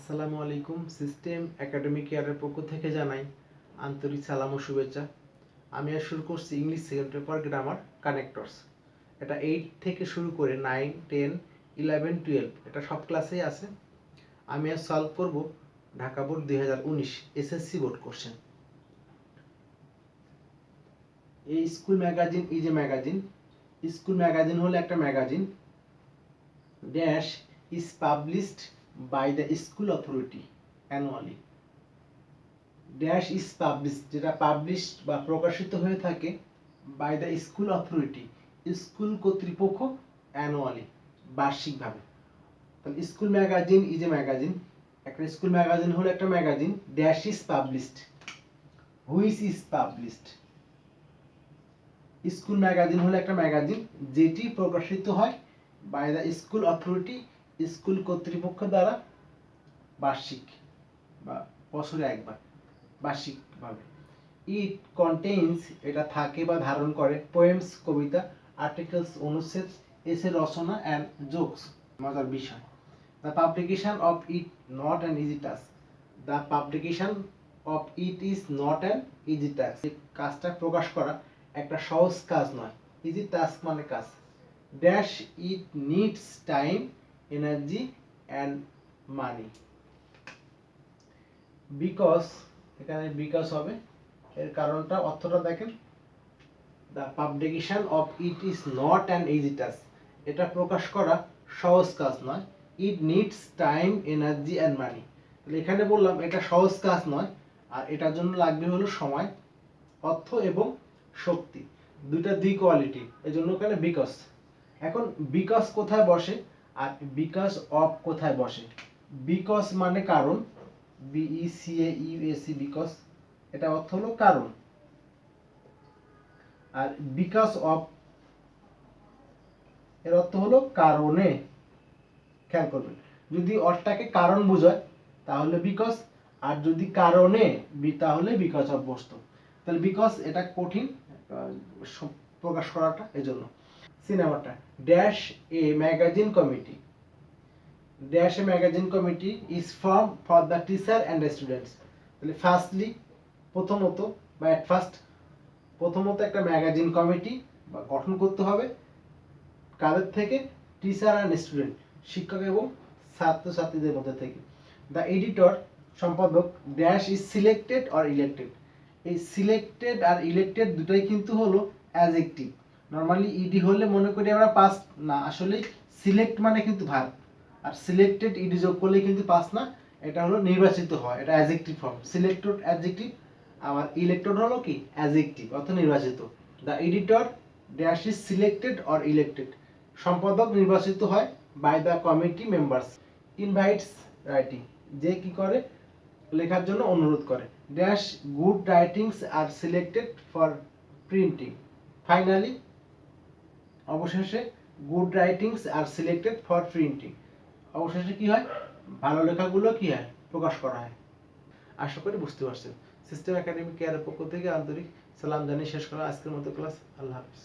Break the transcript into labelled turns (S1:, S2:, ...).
S1: আসসালামু আলাইকুম। System academic কেয়ারের পক্ষ থেকে জানাই আন্তরিক সালাম ও শুভেচ্ছা। আমি আর শুরু করছি English second paper grammar connectors. এটা 8 থেকে শুরু করে 9, 10, 11, 12 এটা সব ক্লাসেই আছে। আমি আর সলভ করব Dhaka board 2019 SSC board question. এই স্কুল ম্যাগাজিন স্কুল ম্যাগাজিন হলো একটা magazine dash is published by the school authority annually. Dash is publish যেটা পাবলিশ বা প্রকাশিত হয়ে থাকে by the school authority school কর্তৃপক্ষ অ্যানুয়ালি বার্ষিকভাবে। তাহলে school magazine is a magazine, একটা স্কুল ম্যাগাজিন হলো একটা magazine dash is published which is published. School magazine হলো একটা ম্যাগাজিন যেটি প্রকাশিত হয় by the school authority school কর্তৃপক্ষ দ্বারা বার্ষিক বা বছরে একবার বার্ষিকভাবে। ইট কন্টেইনস এটা থাকে বা ধারণ করে পোয়েমস কবিতা, আর্টিকেলস অনুচ্ছেদ, এসে রচনা অ্যান্ড জোকস মজার বিষয়। The publication of it not an easy task. The publication of it is not an easy task. এই কাজটা প্রকাশ করা একটা সহজ কাজ নয়। ইজি টাস্ক মানে কাজ। Dash it needs time, energy and money. Because এখানে বিকজ হবে, এর কারণটা অর্থটা দেখেন। The publication of it is not an easy task, এটা প্রকাশ করা সহজ কাজ নয়। It needs time, energy and money. এখানে বললাম এটা সহজ কাজ নয়, আর এটার জন্য লাগবে হলো সময়, অর্থ এবং শক্তি, দুই কোয়ালিটি। এই জন্য এখানে বিকজ। এখন বিকজ কোথায় বসে আর বিকজ অফ কোথায় বসে? বিকজ মানে কারণ, BECAUSE বিকজ, এটা অর্থ হলো কারণ। আর বিকজ অফ এর অর্থ হলো কারণে। খেয়াল করবেন, যদি অর্থটাকে কারণ বোঝায় তাহলে বিকজ, আর যদি কারণে তাহলে বিকজ অফ বসতো। তাহলে বিকজ এটা কঠিন প্রকাশ করাটা, এজন্য। সিনেমাটা dash a magazine committee. Dash a magazine committee is form for the teacher and students. তাহলে ফার্স্টলি প্রথমত বা এট ফার্স্ট প্রথমত একটা ম্যাগাজিন কমিটি বা গঠন করতে হবে কাদের থেকে? টিচার অ্যান্ড স্টুডেন্ট, শিক্ষক এবং ছাত্রছাত্রীদের মধ্যে থেকে। দ্য এডিটর সম্পাদক dash is selected or elected. এই সিলেক্টেড আর ইলেক্টেড দুটোই কিন্তু হলো অ্যাডজেক্টিভ। নর্মালি ইডি হলে মনে করি আমরা পাস্ট, না আসলে সিলেক্ট মানে কিন্তু ভার্ব, আর সিলেক্টেড ইডি যোগ করলে কিন্তু পাস্ট না, এটা হলো নির্বাচিত হয়, এটা অ্যাডজেক্টিভ ফর্ম। সিলেক্টেড অ্যাডজেক্টিভ, আবার ইলেক্টেড হলো কি অ্যাডজেক্টিভ অর্থ নির্বাচিত। The editor dash is selected or elected, সম্পাদক নির্বাচিত হয় by the committee members. Invites writing, যে কি করে লেখার জন্য অনুরোধ করে। Dash good writings are selected for printing. Finally অবশেষে good writings are selected for printing, অবশেষে কি হয়? ভালো লেখাগুলো কি হয়? প্রকাশ করা হয়। আশা করি বুঝতে পারছেন। সিস্টেম একাডেমিক কেয়ারের পক্ষ থেকে আন্তরিক সালাম জানিয়ে শেষ করা আজকের মতো ক্লাস। আল্লাহ হাফিজ।